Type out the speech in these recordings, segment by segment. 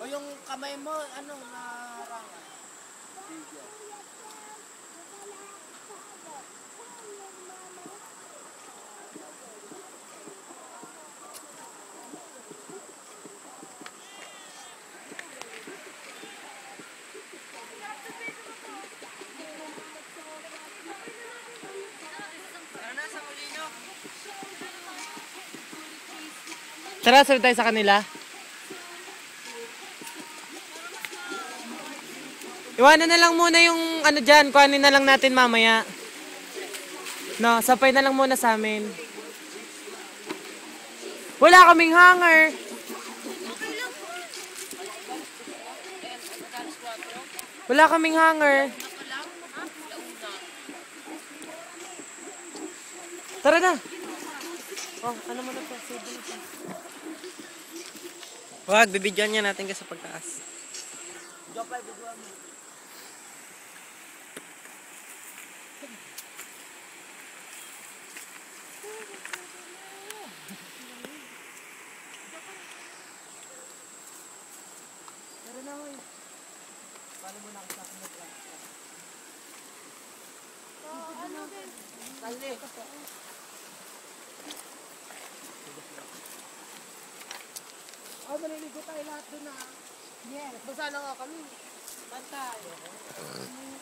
O yung kamay mo, ano, narangan? Video. Tara, sir tayo sa kanila. Iwanan na lang muna yung ano dyan. Kuhanin na lang natin mamaya. No, sapay na lang muna sa amin. Wala kaming hanger. Wala kaming hanger. Tara na. Oh, ano mo na po? Save na po. Wag, bibidyoan niya natin kasi sa pagtaas. Tara na, hoy. Paano mo na sa akin mag-vlog? Ano din? Kali. Oh, maliligo tayo lahat doon na. Yes. Basa na nga kami. Bantay.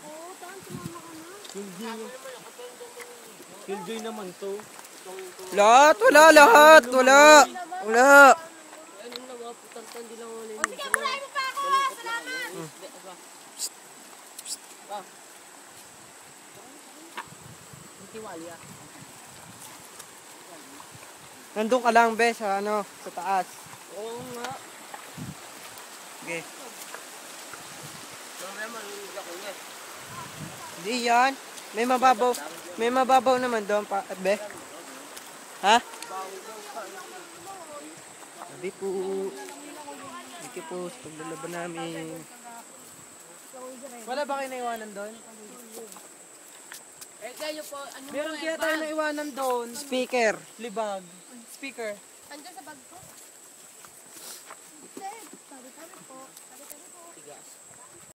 Oo, taan, sumama ka na. Killjoy naman to. Lahat, wala, lahat, wala. Wala. Ano na mga putang tandi lang ulit. O sige, pulahin mo pa ako. Salamat. Tiwalya. Nandun ka lang, be, sa ano, sa taas. Oo nga. Okay. Mamaya maliligo ako nga. Hindi yan. May mababaw naman doon, be. Ha? Sabi po. Sige po, sa paglalaban namin. Wala ba kayo naiwanan doon? Eh kayo po, ano Meron mo, kaya tayo naiwanan doon. Speaker. Libag. Speaker. Andyan sa bag ko. Sabi po. Sabi po. Tigas.